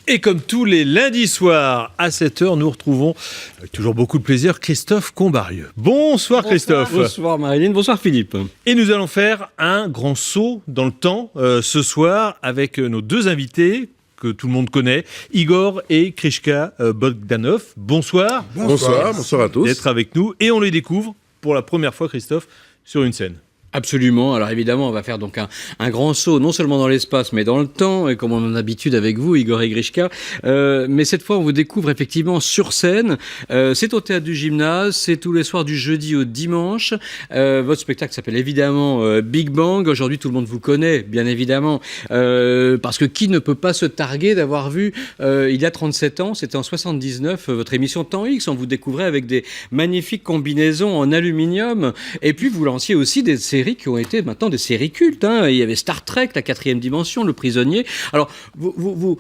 Et comme tous les lundis soirs à 7h, nous retrouvons avec toujours beaucoup de plaisir Christophe Combarieux. Bonsoir Christophe. Bonsoir Marilyn, bonsoir Philippe. Et nous allons faire un grand saut dans le temps ce soir avec nos deux invités que tout le monde connaît, Igor et Krishka Bogdanov. Bonsoir. Bonsoir à tous. D'être avec nous. Et on les découvre pour la première fois, Christophe, sur une scène. Absolument. Alors évidemment, on va faire donc un grand saut, non seulement dans l'espace, mais dans le temps, et comme on en a l'habitude avec vous, Igor et Grishka. Mais cette fois, on vous découvre effectivement sur scène. C'est au Théâtre du Gymnase, c'est tous les soirs du jeudi au dimanche. Votre spectacle s'appelle évidemment Big Bang. Aujourd'hui, tout le monde vous connaît, bien évidemment, parce que qui ne peut pas se targuer d'avoir vu, il y a 37 ans, c'était en 79, votre émission Temps X. On vous découvrait avec des magnifiques combinaisons en aluminium. Et puis, vous lanciez aussi des séries qui ont été maintenant des séries cultes. Il y avait Star Trek, La Quatrième Dimension, Le Prisonnier. Alors, vous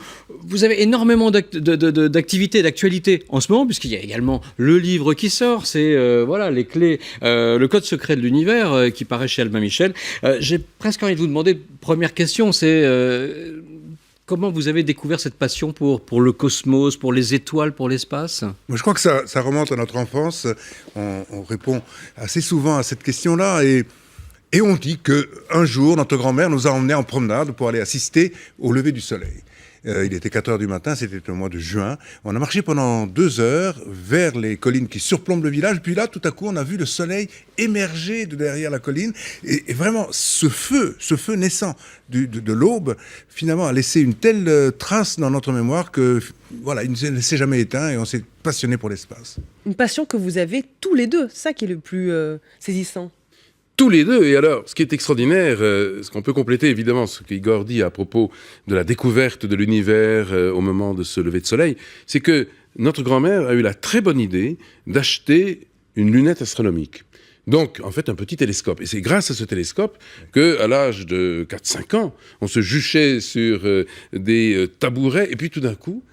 avez énormément d'activités, d'actualités en ce moment, puisqu'il y a également le livre qui sort, c'est les clés, le code secret de l'univers qui paraît chez Albin Michel. J'ai presque envie de vous demander, première question, c'est comment vous avez découvert cette passion pour le cosmos, pour les étoiles, pour l'espace ? Moi, je crois que ça remonte à notre enfance. On répond assez souvent à cette question-là et on dit qu'un jour, notre grand-mère nous a emmenés en promenade pour aller assister au lever du soleil. Il était 4h du matin, c'était le mois de juin. On a marché pendant 2 heures vers les collines qui surplombent le village. Puis là, tout à coup, on a vu le soleil émerger de derrière la colline. Et vraiment, ce feu naissant de l'aube, finalement, a laissé une telle trace dans notre mémoire que, voilà, il ne s'est jamais éteint et on s'est passionné pour l'espace. Une passion que vous avez tous les deux, ça qui est le plus saisissant. Tous les deux. Et alors, ce qui est extraordinaire, ce qu'on peut compléter évidemment ce qu'Igor dit à propos de la découverte de l'univers au moment de ce lever de soleil, c'est que notre grand-mère a eu la très bonne idée d'acheter une lunette astronomique. Donc, en fait, un petit télescope. Et c'est grâce à ce télescope qu'à l'âge de 4-5 ans, on se juchait sur des tabourets, et puis tout d'un coup,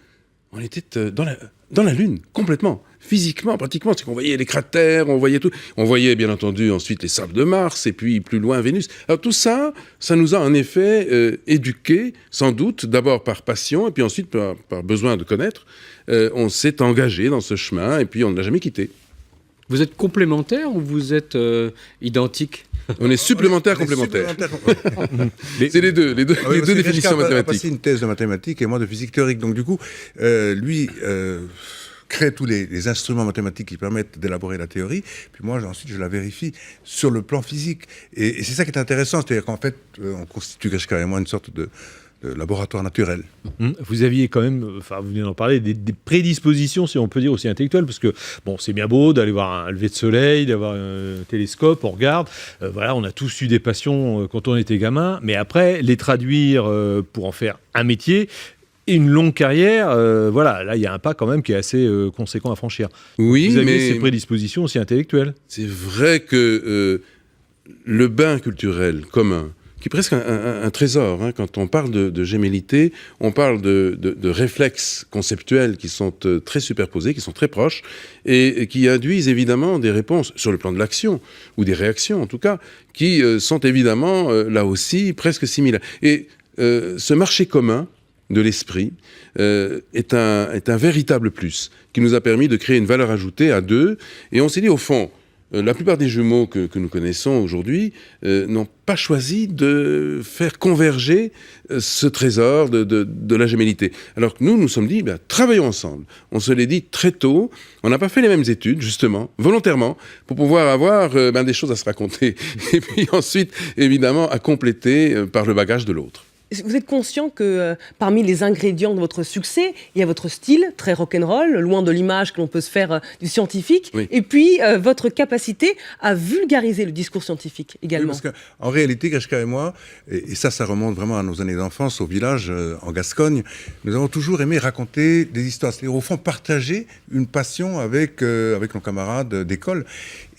on était dans la Lune, complètement. Physiquement, pratiquement, c'est qu'on voyait les cratères, on voyait tout. On voyait, bien entendu, ensuite les sables de Mars, et puis plus loin, Vénus. Alors tout ça, ça nous a en effet éduqués, sans doute, d'abord par passion, et puis ensuite par besoin de connaître. On s'est engagé dans ce chemin, et puis on ne l'a jamais quitté. Vous êtes complémentaires ou vous êtes identiques ? On est supplémentaires, complémentaires. C'est les deux définitions mathématiques. Il a passé une thèse de mathématiques et moi de physique théorique. Donc du coup, lui crée tous les instruments mathématiques qui permettent d'élaborer la théorie. Puis moi, ensuite, je la vérifie sur le plan physique. Et c'est ça qui est intéressant. C'est-à-dire qu'en fait, on constitue, Grishka et moi, une sorte de laboratoire naturel. Vous aviez quand même, vous venez d'en parler, des prédispositions, si on peut dire, aussi intellectuelles, parce que, bon, c'est bien beau d'aller voir un lever de soleil, d'avoir un télescope, on regarde, on a tous eu des passions quand on était gamin, mais après, les traduire pour en faire un métier, et une longue carrière, là, il y a un pas quand même qui est assez conséquent à franchir. Oui, vous avez ces prédispositions aussi intellectuelles. C'est vrai que le bain culturel commun, qui est presque un trésor. Quand on parle de gémellité, on parle de réflexes conceptuels qui sont très superposés, qui sont très proches, et qui induisent évidemment des réponses sur le plan de l'action, ou des réactions en tout cas, qui sont évidemment là aussi presque similaires. Et ce marché commun de l'esprit est un véritable plus, qui nous a permis de créer une valeur ajoutée à deux, et on s'est dit au fond, la plupart des jumeaux que nous connaissons aujourd'hui n'ont pas choisi de faire converger ce trésor de la gémellité. Alors que nous sommes dit, travaillons ensemble. On se l'est dit très tôt. On n'a pas fait les mêmes études, justement, volontairement, pour pouvoir avoir des choses à se raconter. Et puis ensuite, évidemment, à compléter par le bagage de l'autre. Vous êtes conscient que parmi les ingrédients de votre succès, il y a votre style très rock'n'roll, loin de l'image que l'on peut se faire du scientifique, oui. Et puis votre capacité à vulgariser le discours scientifique également. Oui, parce qu'en réalité, Grishka et moi, et ça remonte vraiment à nos années d'enfance au village en Gascogne, nous avons toujours aimé raconter des histoires, c'est-à-dire au fond partager une passion avec nos camarades d'école.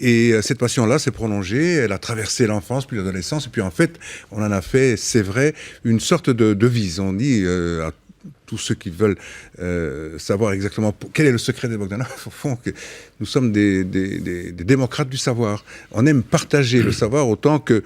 Et cette passion-là s'est prolongée, elle a traversé l'enfance, puis l'adolescence, et puis en fait, on en a fait, c'est vrai, une sorte de devise. On dit à tous ceux qui veulent savoir exactement quel est le secret des Bogdanov, au fond, que nous sommes des démocrates du savoir. On aime partager le savoir autant que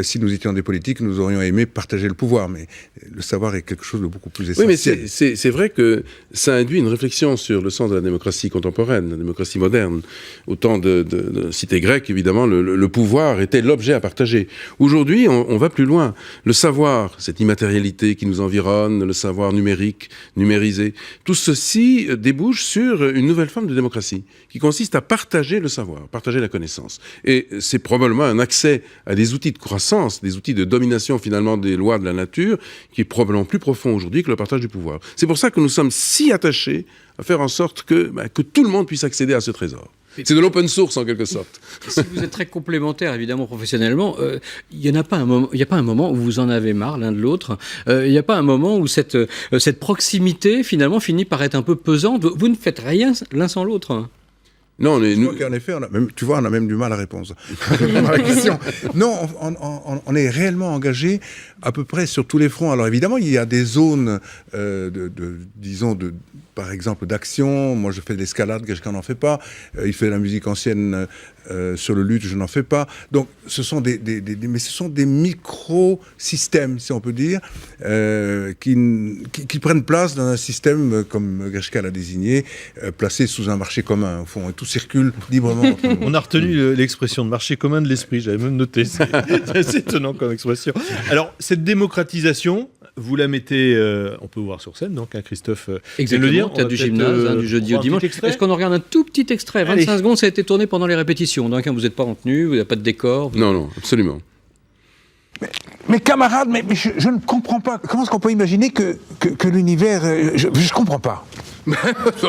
si nous étions des politiques, nous aurions aimé partager le pouvoir. Mais le savoir est quelque chose de beaucoup plus essentiel. Oui, mais c'est vrai que ça induit une réflexion sur le sens de la démocratie contemporaine, la démocratie moderne. Au temps de la cité grecque, évidemment, le pouvoir était l'objet à partager. Aujourd'hui, on va plus loin. Le savoir, cette immatérialité qui nous environne, le savoir numérique, numérisé, tout ceci débouche sur une nouvelle forme de démocratie qui consiste à partager le savoir, partager la connaissance. Et c'est probablement un accès à des outils de croissance, des outils de domination finalement des lois de la nature qui est probablement plus profond aujourd'hui que le partage du pouvoir. C'est pour ça que nous sommes si attachés à faire en sorte que tout le monde puisse accéder à ce trésor. C'est de l'open source en quelque sorte. Si vous êtes très complémentaires évidemment professionnellement, il n'y a pas un moment où vous en avez marre l'un de l'autre. Il n'y a pas un moment où cette proximité finalement finit par être un peu pesante. Vous ne faites rien l'un sans l'autre. Non, en effet, on a même du mal à répondre à la question. Non, on est réellement engagé à peu près sur tous les fronts. Alors évidemment, il y a des zones, par exemple, d'action. Moi, je fais de l'escalade, Grishka n'en fait pas. Il fait de la musique ancienne sur le luth, je n'en fais pas. Donc, ce sont mais ce sont des micro-systèmes, si on peut dire, qui prennent place dans un système, comme Grishka l'a désigné, placé sous un marché commun, au fond, et tout circule librement. On a retenu l'expression de marché commun de l'esprit, j'avais même noté. C'est assez étonnant comme expression. Alors, cette démocratisation, vous la mettez, on peut voir sur scène, donc, Christophe. Exactement, le dire, théâtre du gymnase, du jeudi au dimanche. Est-ce qu'on en regarde un tout petit extrait, 25 secondes, ça a été tourné pendant les répétitions. Donc, vous n'êtes pas en tenue, vous n'avez pas de décor. Non, absolument. Mais camarades, mais je ne comprends pas. Comment est-ce qu'on peut imaginer que l'univers... Je ne comprends pas.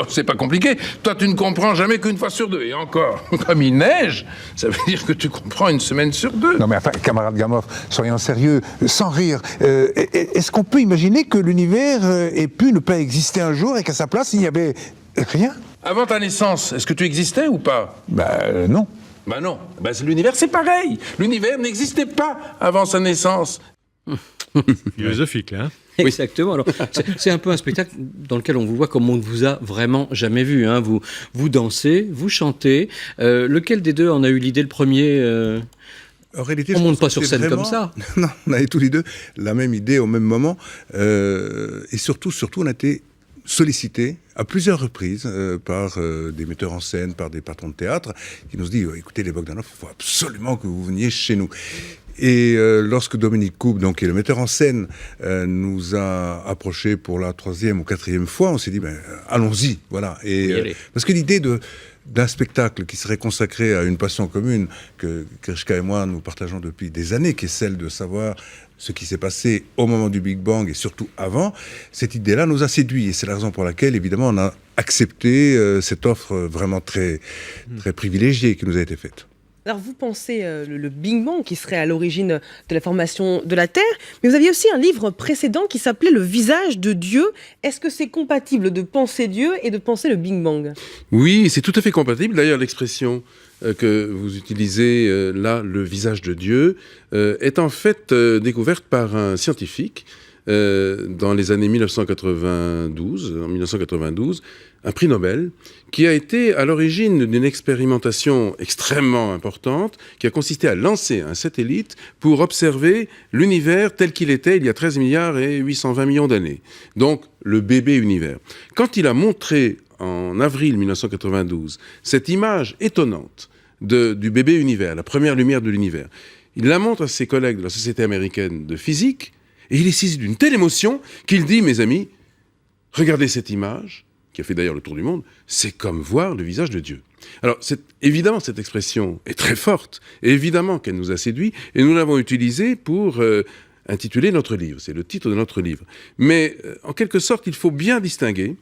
C'est pas compliqué. Toi, tu ne comprends jamais qu'une fois sur deux. Et encore, comme il neige, ça veut dire que tu comprends une semaine sur deux. Non mais enfin, camarade Gamow, soyons sérieux, sans rire. Est-ce qu'on peut imaginer que l'univers ait pu ne pas exister un jour et qu'à sa place, il n'y avait rien ? Avant ta naissance, est-ce que tu existais ou pas ? Non. Non. L'univers, c'est pareil. L'univers n'existait pas avant sa naissance. Philosophique, là. Hein. Exactement. Alors, c'est un peu un spectacle dans lequel on vous voit comme on ne vous a vraiment jamais vu. Hein. Vous dansez, vous chantez. Lequel des deux en a eu l'idée le premier En réalité, on ne monte pas sur scène comme ça. Non, on avait tous les deux la même idée au même moment. Et surtout, on a été sollicités à plusieurs reprises par des metteurs en scène, par des patrons de théâtre, qui nous disent écoutez, les Bogdanov, il faut absolument que vous veniez chez nous. Et lorsque Dominique Coupe, donc, qui est le metteur en scène, nous a approchés pour la 3e ou 4e fois, on s'est dit allons-y, voilà. Et parce que l'idée d'un spectacle qui serait consacré à une passion commune que Grishka et moi nous partageons depuis des années, qui est celle de savoir ce qui s'est passé au moment du Big Bang et surtout avant, cette idée-là nous a séduits. Et c'est la raison pour laquelle, évidemment, on a accepté cette offre vraiment très, très privilégiée qui nous a été faite. Alors vous pensez le Big Bang qui serait à l'origine de la formation de la Terre, mais vous aviez aussi un livre précédent qui s'appelait Le visage de Dieu. Est-ce que c'est compatible de penser Dieu et de penser le Big Bang ? Oui, c'est tout à fait compatible. D'ailleurs, l'expression que vous utilisez là, le visage de Dieu, est en fait découverte par un scientifique dans les années 1992, un prix Nobel, qui a été à l'origine d'une expérimentation extrêmement importante, qui a consisté à lancer un satellite pour observer l'univers tel qu'il était il y a 13 milliards et 820 millions d'années. Donc, le bébé univers. Quand il a montré, en avril 1992, cette image étonnante du bébé univers, la première lumière de l'univers, il la montre à ses collègues de la Société américaine de physique, et il est saisi d'une telle émotion qu'il dit, mes amis, regardez cette image, qui a fait d'ailleurs le tour du monde, c'est comme voir le visage de Dieu. Alors, évidemment, cette expression est très forte, et évidemment qu'elle nous a séduits, et nous l'avons utilisée pour intituler notre livre. C'est le titre de notre livre. Mais, en quelque sorte, il faut bien distinguer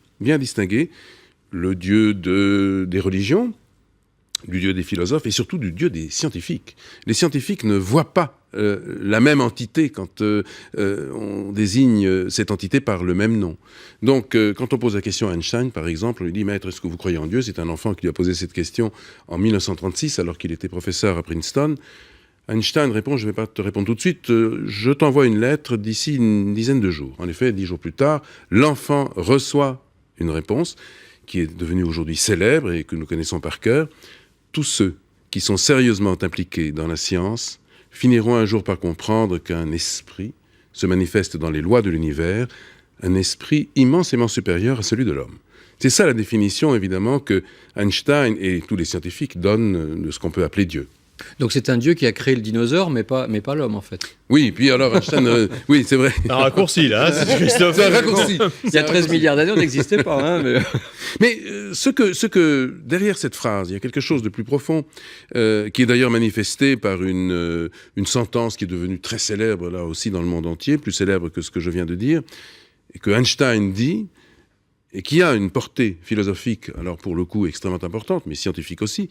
le Dieu des religions, du Dieu des philosophes, et surtout du Dieu des scientifiques. Les scientifiques ne voient pas la même entité quand on désigne cette entité par le même nom. Donc, quand on pose la question à Einstein, par exemple, on lui dit « Maître, est-ce que vous croyez en Dieu ?» C'est un enfant qui lui a posé cette question en 1936, alors qu'il était professeur à Princeton. Einstein répond, je ne vais pas te répondre tout de suite, je t'envoie une lettre d'ici une dizaine de jours. En effet, 10 jours plus tard, l'enfant reçoit une réponse qui est devenue aujourd'hui célèbre et que nous connaissons par cœur. Tous ceux qui sont sérieusement impliqués dans la science finiront un jour par comprendre qu'un esprit se manifeste dans les lois de l'univers, un esprit immensément supérieur à celui de l'homme. C'est ça la définition, évidemment, que Einstein et tous les scientifiques donnent de ce qu'on peut appeler Dieu. Donc c'est un dieu qui a créé le dinosaure, mais pas l'homme en fait. Oui, puis alors Einstein, oui, c'est vrai. Un raccourci, là, c'est Christophe. C'est un raccourci. Il y a 13 milliards d'années, on n'existait pas. Hein, Mais ce que derrière cette phrase, il y a quelque chose de plus profond, qui est d'ailleurs manifesté par une sentence qui est devenue très célèbre, là aussi, dans le monde entier, plus célèbre que ce que je viens de dire, et que Einstein dit, et qui a une portée philosophique, alors pour le coup extrêmement importante, mais scientifique aussi,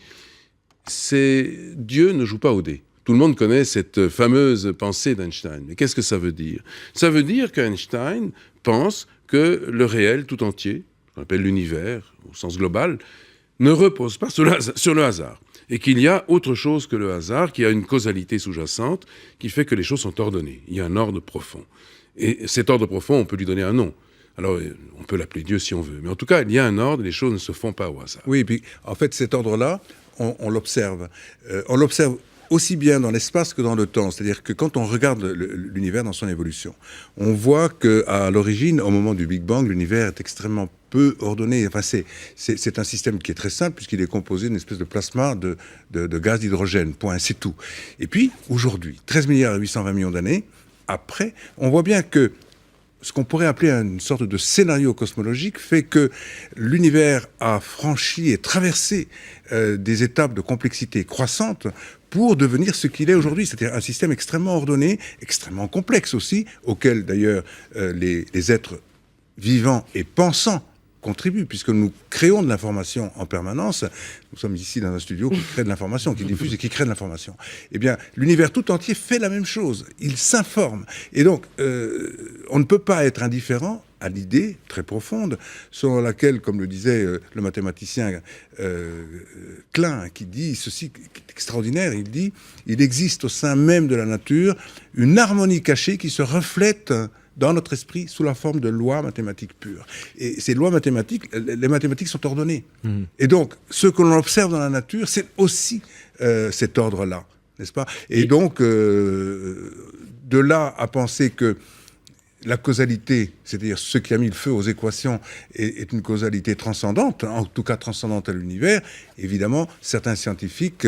c'est « Dieu ne joue pas au dé ». Tout le monde connaît cette fameuse pensée d'Einstein. Mais qu'est-ce que ça veut dire ? Ça veut dire qu'Einstein pense que le réel tout entier, qu'on appelle l'univers au sens global, ne repose pas sur le hasard. Et qu'il y a autre chose que le hasard, qu'il y a une causalité sous-jacente qui fait que les choses sont ordonnées. Il y a un ordre profond. Et cet ordre profond, on peut lui donner un nom. Alors, on peut l'appeler Dieu si on veut. Mais en tout cas, il y a un ordre et les choses ne se font pas au hasard. Oui, et puis en fait, cet ordre-là, on l'observe. On l'observe aussi bien dans l'espace que dans le temps. C'est-à-dire que quand on regarde l'univers dans son évolution, on voit qu'à l'origine, au moment du Big Bang, l'univers est extrêmement peu ordonné. Enfin, c'est un système qui est très simple puisqu'il est composé d'une espèce de plasma de gaz d'hydrogène. Point, c'est tout. Et puis, aujourd'hui, 13 milliards et 820 millions d'années après, on voit bien que ce qu'on pourrait appeler une sorte de scénario cosmologique fait que l'univers a franchi et traversé des étapes de complexité croissante pour devenir ce qu'il est aujourd'hui, c'est-à-dire un système extrêmement ordonné, extrêmement complexe aussi, auquel d'ailleurs les êtres vivants et pensants contribuent, puisque nous créons de l'information en permanence. Nous sommes ici dans un studio qui crée de l'information, qui diffuse et qui crée de l'information. Eh bien, l'univers tout entier fait la même chose. Il s'informe. Et donc, on ne peut pas être indifférent à l'idée très profonde selon laquelle, comme le disait le mathématicien Klein, qui dit ceci, qui est extraordinaire, il dit « Il existe au sein même de la nature une harmonie cachée qui se reflète dans notre esprit sous la forme de lois mathématiques pures. » Et ces lois mathématiques, les mathématiques sont ordonnées. Et donc, ce que l'on observe dans la nature, c'est aussi cet ordre-là, n'est-ce pas ? Et donc, de là à penser que la causalité, c'est-à-dire ce qui a mis le feu aux équations, est une causalité transcendante, en tout cas transcendante à l'univers, évidemment, certains scientifiques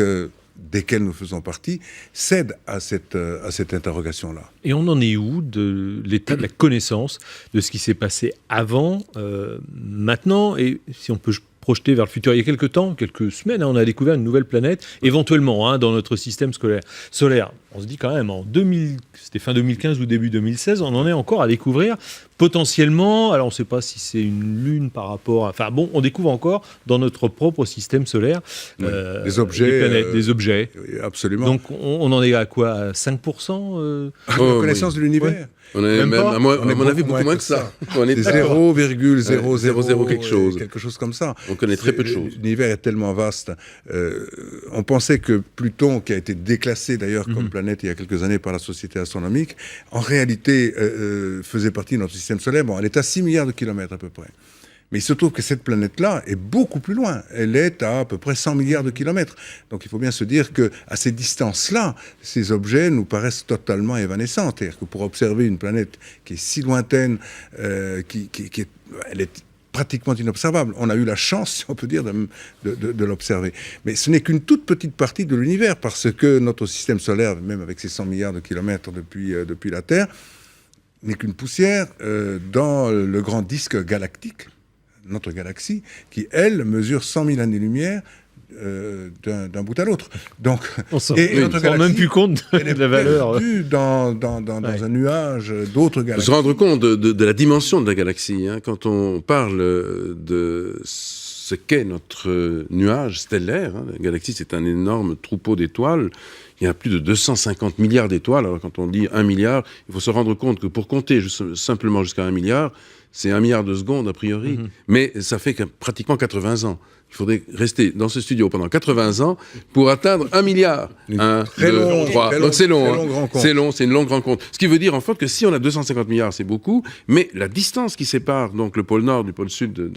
desquels nous faisons partie, cèdent à cette interrogation-là. Et on en est où de l'état de la connaissance de ce qui s'est passé avant, maintenant, et si on peut projeter vers le futur. Il y a quelques temps, quelques semaines, on a découvert une nouvelle planète, éventuellement, dans notre système solaire. On se dit quand même, c'était fin 2015 ou début 2016, on en est encore à découvrir potentiellement, alors on ne sait pas si c'est une lune par rapport à... Enfin bon, on découvre encore dans notre propre système solaire des objets. Des planètes, des objets. Absolument. Donc on en est à quoi, à 5% de connaissance de l'univers. On est même à mon avis, beaucoup moins que ça. On est 0,00 quelque chose. Quelque chose comme ça. On connaît très peu de choses. L'univers est tellement vaste. On pensait que Pluton, qui a été déclassé d'ailleurs comme planète il y a quelques années par la Société astronomique, en réalité faisait partie de notre système solaire. Bon, elle est à 6 milliards de kilomètres à peu près. Mais il se trouve que cette planète-là est beaucoup plus loin. Elle est à peu près 100 milliards de kilomètres. Donc il faut bien se dire qu'à ces distances-là, ces objets nous paraissent totalement évanescents. C'est-à-dire que pour observer une planète qui est si lointaine, elle est pratiquement inobservable. On a eu la chance, si on peut dire, de l'observer. Mais ce n'est qu'une toute petite partie de l'univers, parce que notre système solaire, même avec ses 100 milliards de kilomètres depuis la Terre, n'est qu'une poussière dans le grand disque galactique, notre galaxie, qui, elle, mesure 100 000 années-lumière d'un bout à l'autre. Donc, on ne se rend même plus compte de la valeur. Elle est dans un nuage d'autres galaxies. Faut se rendre compte de la dimension de la galaxie. Quand on parle de ce qu'est notre nuage stellaire, la galaxie, c'est un énorme troupeau d'étoiles il y a plus de 250 milliards d'étoiles. Alors quand on dit 1 milliard, il faut se rendre compte que pour compter simplement jusqu'à 1 milliard, c'est 1 milliard de secondes a priori, mais ça fait pratiquement 80 ans. Il faudrait rester dans ce studio pendant 80 ans pour atteindre 1 milliard. 1, 2, 3. Donc c'est long. C'est long, c'est une longue rencontre. Ce qui veut dire en fait que si on a 250 milliards, c'est beaucoup, mais la distance qui sépare donc le pôle nord du pôle sud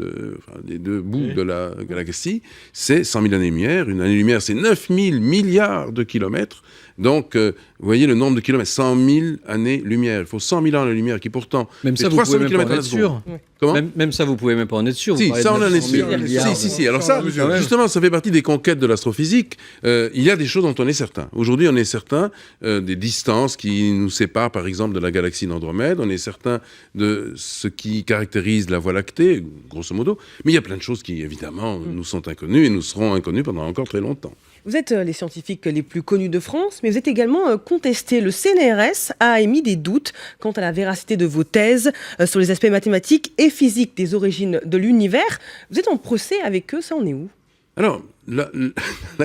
des deux bouts de la galaxie, c'est 100 000 années-lumière. Une année-lumière, c'est 9 000 milliards de kilomètres. Donc, vous voyez le nombre de kilomètres, 100 000 années-lumière. Il faut 100 000 ans à la lumière, qui pourtant même fait ça, 300 000 vous pouvez même km pas à en la être seconde. sûr. Comment Même ça, vous pouvez même pas en être sûr. Si, ça on en est sûr. Si. Alors ça, justement, ça fait partie des conquêtes de l'astrophysique. Il y a des choses dont on est certain. Aujourd'hui, on est certain des distances qui nous séparent, par exemple, de la galaxie d'Andromède. On est certain de ce qui caractérise la Voie lactée, grosso modo. Mais il y a plein de choses qui, évidemment, nous sont inconnues et nous seront inconnues pendant encore très longtemps. Vous êtes les scientifiques les plus connus de France, mais vous êtes également contestés. Le CNRS a émis des doutes quant à la véracité de vos thèses sur les aspects mathématiques et physiques des origines de l'univers. Vous êtes en procès avec eux, ça en est où ? Alors, la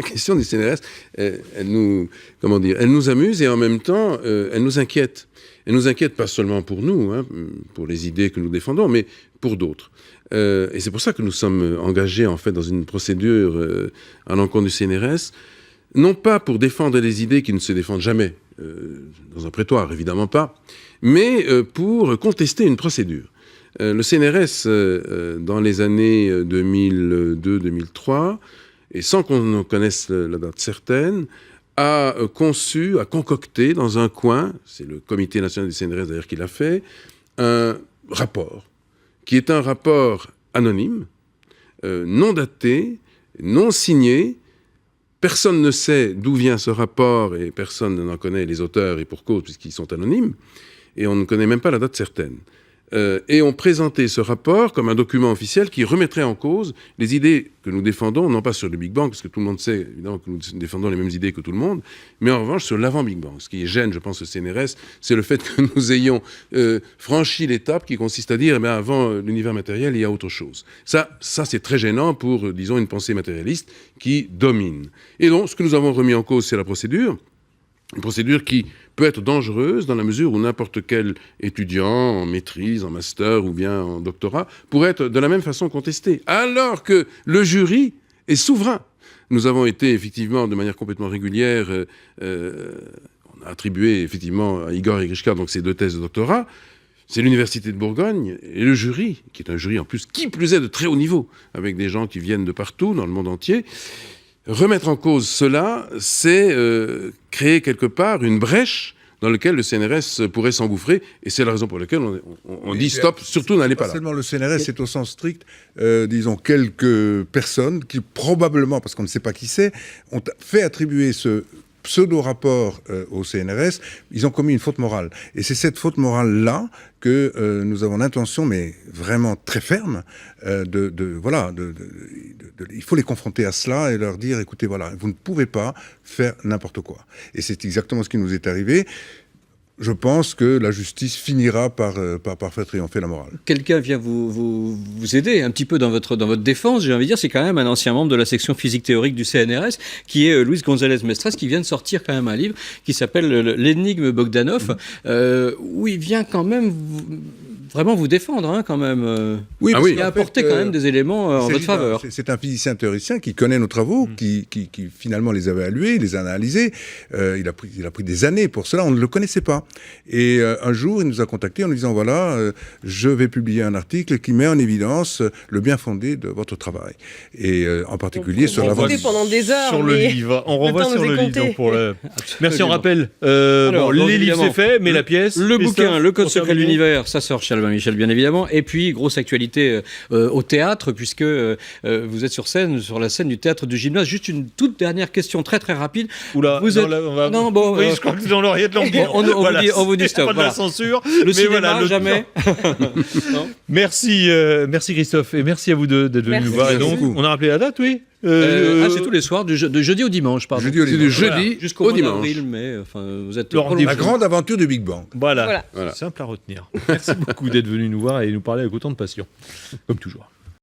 question du CNRS, elle nous amuse et en même temps, elle nous inquiète. Elle nous inquiète pas seulement pour nous, pour les idées que nous défendons, mais pour d'autres. Et c'est pour ça que nous sommes engagés en fait dans une procédure à l'encontre du CNRS, non pas pour défendre des idées qui ne se défendent jamais dans un prétoire, évidemment pas, mais pour contester une procédure. Le CNRS, dans les années 2002-2003, et sans qu'on connaisse la date certaine, a concocté dans un coin, c'est le comité national du CNRS d'ailleurs qui l'a fait, un rapport qui est un rapport anonyme, non daté, non signé. Personne ne sait d'où vient ce rapport et personne n'en connaît les auteurs et pour cause puisqu'ils sont anonymes. Et on ne connaît même pas la date certaine. Et on présentait ce rapport comme un document officiel qui remettrait en cause les idées que nous défendons, non pas sur le Big Bang, parce que tout le monde sait évidemment que nous défendons les mêmes idées que tout le monde, mais en revanche sur l'avant-Big Bang. Ce qui gêne, je pense, le CNRS, c'est le fait que nous ayons franchi l'étape qui consiste à dire, avant l'univers matériel, il y a autre chose. Ça c'est très gênant pour, disons, une pensée matérialiste qui domine. Et donc, ce que nous avons remis en cause, c'est la procédure. Une procédure qui peut être dangereuse dans la mesure où n'importe quel étudiant en maîtrise, en master ou bien en doctorat pourrait être de la même façon contesté. Alors que le jury est souverain. Nous avons été effectivement de manière complètement régulière, on a attribué effectivement à Igor et Grishka donc ces 2 thèses de doctorat. C'est l'Université de Bourgogne et le jury, qui est un jury en plus, qui plus est de très haut niveau, avec des gens qui viennent de partout dans le monde entier. Remettre en cause cela, c'est créer quelque part une brèche dans laquelle le CNRS pourrait s'engouffrer, et c'est la raison pour laquelle on dit stop, surtout n'allez pas là. Seulement le CNRS, c'est au sens strict, disons, quelques personnes qui probablement, parce qu'on ne sait pas qui c'est, ont fait attribuer ce pseudo-rapport au CNRS, ils ont commis une faute morale. Et c'est cette faute morale-là que nous avons l'intention, mais vraiment très ferme, il faut les confronter à cela et leur dire, écoutez, voilà, vous ne pouvez pas faire n'importe quoi. Et c'est exactement ce qui nous est arrivé. Je pense que la justice finira par faire triompher la morale. Quelqu'un vient vous aider un petit peu dans votre défense, j'ai envie de dire, c'est quand même un ancien membre de la section physique théorique du CNRS, qui est Luis González Mestres, qui vient de sortir quand même un livre qui s'appelle L'énigme Bogdanov, où il vient quand même vraiment vous défendre, quand même. Oui, il a apporté quand même des éléments en votre faveur. C'est un physicien théoricien qui connaît nos travaux, qui finalement les a évalués, les a analysés. Il a pris des années pour cela, on ne le connaissait pas. Et un jour, il nous a contactés en nous disant, voilà, je vais publier un article qui met en évidence le bien fondé de votre travail. Et en particulier sur la pendant des heures. Sur le livre. On renvoie sur le livre. Donc pour le... Merci, on rappelle. Les livres, c'est fait, mais la pièce... Le bouquin, Le Code secret de l'univers, ça sort chez Albin Michel, bien évidemment. Et puis, grosse actualité au théâtre, puisque vous êtes sur la scène du Théâtre du Gymnase. Juste une toute dernière question très très rapide. Oula, vous êtes... Non, bon, oui, je crois que c'est dans l'oreillette Lambert. On vous dit stop. Pas de la censure. Le cinéma, jamais. Merci Christophe, et merci à vous deux d'être venus nous voir. Et donc, on a rappelé la date, oui. C'est tous les soirs, de jeudi au dimanche, pardon. C'est du jeudi jusqu'au dimanche. Avril, mais vous êtes la grande aventure du Big Bang. Voilà. Simple à retenir. Merci beaucoup d'être venu nous voir et nous parler avec autant de passion, comme toujours.